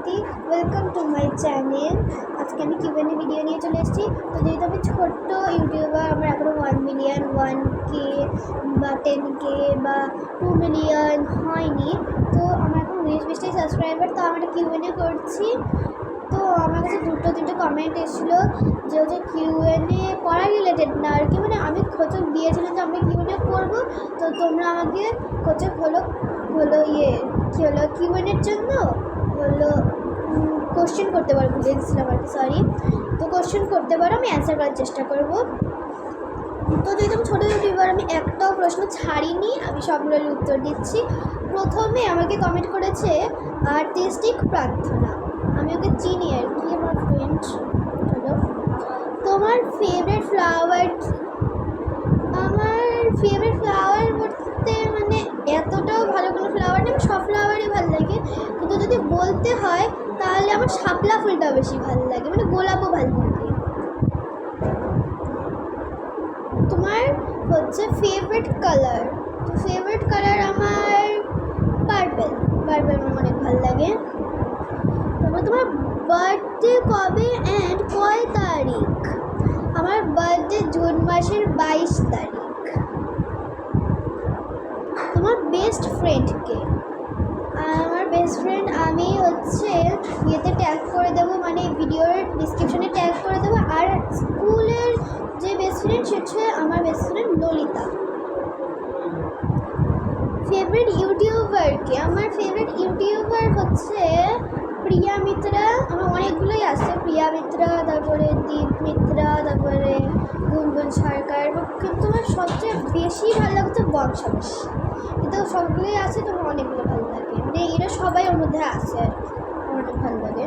প্রজাপতি। Welcome to my channel. আজকে আমি কিউএনএ ভিডিও নিয়ে চলে এসেছি। তো যেহেতু আমি ছোট্ট ইউটিউবার, আমার এখনও 1 মিলিয়ন 1K বা 10K বা 2 মিলিয়ন হয়নি, তো আমার এখন 20-20টাই সাবস্ক্রাইবার। তো আমি একটা কিউএনএ করছি। তো আমার কাছে 2-3টে কমেন্ট এসেছিলো যে কিউএনএ করা রিলেটেড না আর কি, মানে আমি খোঁচক দিয়েছিলাম যে আমি কিউএনএ করবো। তো তোমরা আমাকে খোঁচক হলো কী হলো কিউএনএর জন্য হলো কোশ্চেন করতে পারো, ভুলে দিয়েছিলাম আর কি, সরি। তো কোশ্চেন করতে পারো, আমি অ্যান্সার করার চেষ্টা করব। তো যেহেতু আমি ছোটো ইউটিউবার, আমি একটাও প্রশ্ন ছাড়িনি, আমি সবগুলোর উত্তর দিচ্ছি। প্রথমে আমাকে কমেন্ট করেছে আর্টিস্টিক প্রার্থনা, আমি ওকে চিনি আর কি, আমার ফ্রেন্ড। হ্যালো, তোমার ফেভারিট ফ্লাওয়ার? আমার ফেভারিট ফ্লাওয়ার বলতে মানে এতটাও ভালো কোনো ফ্লাওয়ার নেই, সব ফ্লাওয়ারই ভালো লাগে, কিন্তু যদি বলতে হয় তাহলে আমার শাপলা ফুলটা বেশি ভালো লাগে, মানে গোলাপও ভালো লাগে। তোমার হচ্ছে ফেভারিট কালার? তো ফেভারিট কালার আমার পার্পল আমার অনেক ভালো লাগে। তারপর তোমার বার্থডে কবে অ্যান্ড কয় তারিখ? আমার বার্থডে জুন মাসের 22 তারিখ। তোমার বেস্ট ফ্রেন্ড কে? আমার বেস্ট ফ্রেন্ড আমি হচ্ছে ইয়েতে ট্যাগ করে দেবো, মানে ভিডিওর ডিসক্রিপশনে ট্যাগ করে দেবো। আর স্কুলের যে বেস্ট ফ্রেন্ড সে হচ্ছে আমার best friend Lalita. Favourite YouTuber কে? আমার ফেভারিট ইউটিউবার হচ্ছে প্রিয়া মিত্রা। আমার অনেকগুলোই আছে, প্রিয়া মিত্রা, তারপরে দীপ মিত্রা, তারপরে গুনগুন সরকার, কিন্তু আমার সবচেয়ে বেশি ভালো লাগছে বংশাবাস। কিন্তু সবগুলোই আছে, তোমার অনেকগুলো ভালো লাগে, মানে এরা সবাই ওর মধ্যে আছে, আমার অনেক ভালো লাগে।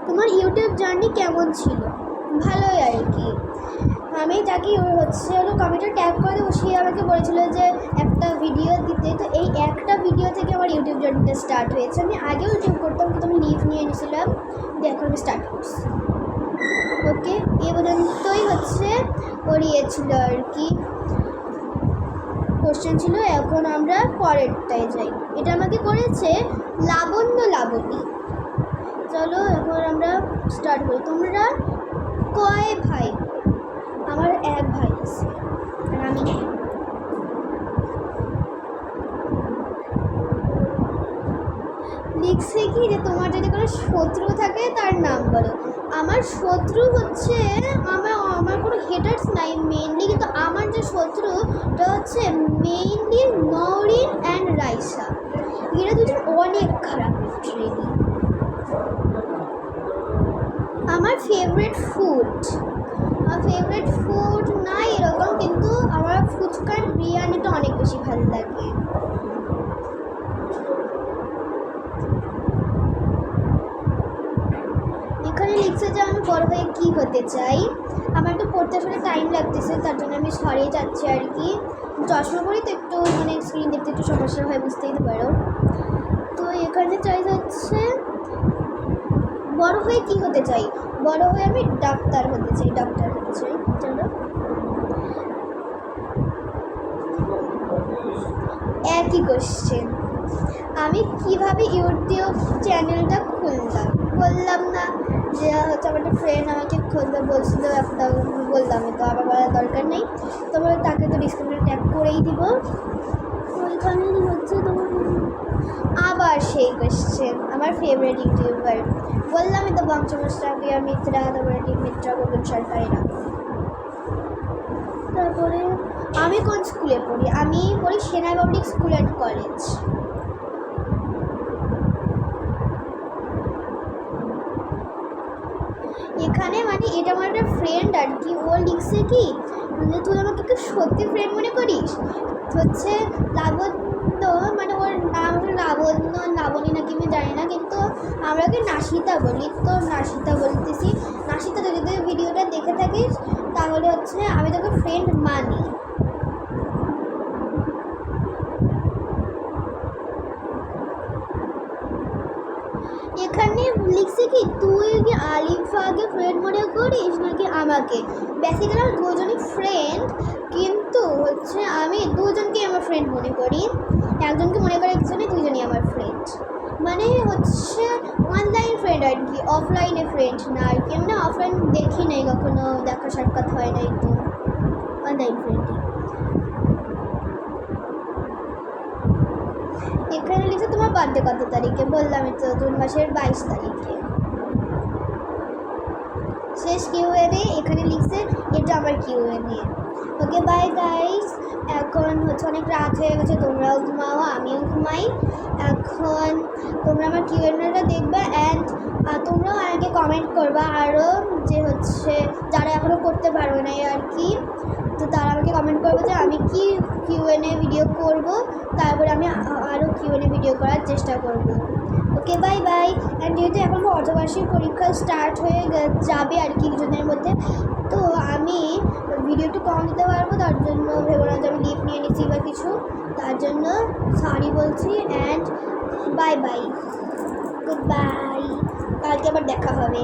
তোমার ইউটিউব জার্নি কেমন ছিল? ভালোই আর কি। আমি যাকে কমেন্টে ট্যাগ করে দেবো, সে আমাকে বলেছিল যে একটা ভিডিও দিতে। তো এই একটা ভিডিও থেকে আমার ইউটিউব জার্নিটা স্টার্ট হয়েছে। আমি আগেও ইউটিউব করতাম, কিন্তু আমি লিভ নিয়ে নিয়েছিলাম, এখন আমি স্টার্ট করছি। ওকে, এ পর্যন্তই ওর ছিল আর কি, কোশ্চেন ছিল। এখন আমরা পরেরটায় যাই। এটা আমাকে করেছে লাবণী। চলো এখন আমরা স্টার্ট করি। তোমরা কয় ভাই? আমার এক ভাই আছে, আর আমি। লিখছে কি যে তোমার যদি কোনো শত্রু থাকে তার নাম বলো। আমার শত্রু হচ্ছে আমার কোনো হেটার্স নাই মেইনলি, কিন্তু আমার যে শত্রুটা হচ্ছে মেইনলি নওরিন অ্যান্ড রাইসা। এরা দুজন অনেক খারাপ ট্রেনি। আমার ফেভারিট ফুড না এরকম, কিন্তু আমার ফুচকার বিরিয়ানিটা অনেক বেশি ভালো লাগে। এখানে লিখছে যে আমি বড় হয়ে কী হতে চাই। আমার তো পড়তে আসলে টাইম লাগতেছে, তার জন্য আমি সরিয়ে যাচ্ছি আর কি। চশমা পড়ি তো একটু মানে স্ক্রিন দেখতে একটু সমস্যা হয়, বুঝতেই তো পারো। তো এখানে চাই হচ্ছে বড় হয়ে কী হতে চাই। বড় হয়ে আমি ডাক্তার হতে চাই। চলো, একই কোশ্চেন। আমি কিভাবে ইউটিউব চ্যানেলটা খুললাম? বললাম না যে আমার একটা ফ্রেন্ড আমাকে খুলতে বলছিল, একটা বললামই তো, আবার বলার দরকার নেই। তোমার তাকে তো ডিসক্রিপশনে ট্যাগ করেই দিব। ওইখানে তোমার আবার সেই কোশ্চেন। আমার ফেভারিট ইউটিউবার বললামই তো, বংশমশা, প্রিয়া মিত্রা, তারপরে দীপ মিত্রা, গুনগুন সরকারেরা। তারপরে আমি কোন স্কুলে পড়ি? আমি পড়ি সেনা পাবলিক স্কুল অ্যান্ড কলেজ। এখানে মানে এটা আমার একটা ফ্রেন্ড আর কি, ও লিখছে কি যে তুই আমাকে কি সত্যি ফ্রেন্ড মনে করিস? হচ্ছে লাবণ্য, মানে ওর নাম লাবণী নাকি আমি জানি না, কিন্তু আমরা ওকে নাসিতা বলি। তো নাসিতা বলতেছি। নাসিতা, যদি তুই ভিডিওটা দেখে থাকিস তাহলে আমি তোকে ফ্রেন্ড মানি। এখানে লিখছে কি তুই কি আলিফাকে ফ্রেন্ড মনে করিস নাকি আমাকে? বেসিক্যালি আমার দুজনই ফ্রেন্ড, কিন্তু আমি দুজনকে আমার ফ্রেন্ড মনে করি। একজনকে মনে করে একজনে, দুজনই আমার ফ্রেন্ড। মানে হচ্ছে অনলাইন ফ্রেন্ড আর কি, অফলাইনে ফ্রেন্ড না আর কি। আমি না অফলাইন দেখি নাই কখনো, দেখা সাক্ষাৎ হয় নাই, তো অনলাইন ফ্রেন্ডই। এখানে লিখে তোমার বার্থডে কত তারিখে, বললামই তো জুন মাসের 22 তারিখে। শেষ কিউএনএ এখানে লিখছে, এটা আমার কিউএনএ। ওকে বাই গাইস, এখন হচ্ছে অনেক রাত হয়ে গেছে, তোমরাও ঘুমাও আমিও ঘুমাই। এখন তোমরা আমার কিউএনএটা দেখবে অ্যান্ড তোমরাও আমাকে কমেন্ট করবা আরও, যে হচ্ছে যারা এখনও করতে পারবে না আর কি, তো তারা আমাকে কমেন্ট করবে যে আমি কি কিউএনএ ভিডিও করব, তারপরে আমি আরও কিউএনএ ভিডিও করার চেষ্টা করব। Okay bye bye. অ্যান্ড যেহেতু এখন অর্ধবার্ষিক পরীক্ষা স্টার্ট হয়ে যাবে আর কি কিছুদিনের মধ্যে, তো আমি ভিডিও একটু কম দিতে পারবো, তার জন্য ভেবো না যে আমি লিভ নিয়ে নিচ্ছি বা কিছু, তার জন্য সরি বলছি। And bye bye, good bye, কালকে আবার দেখা হবে।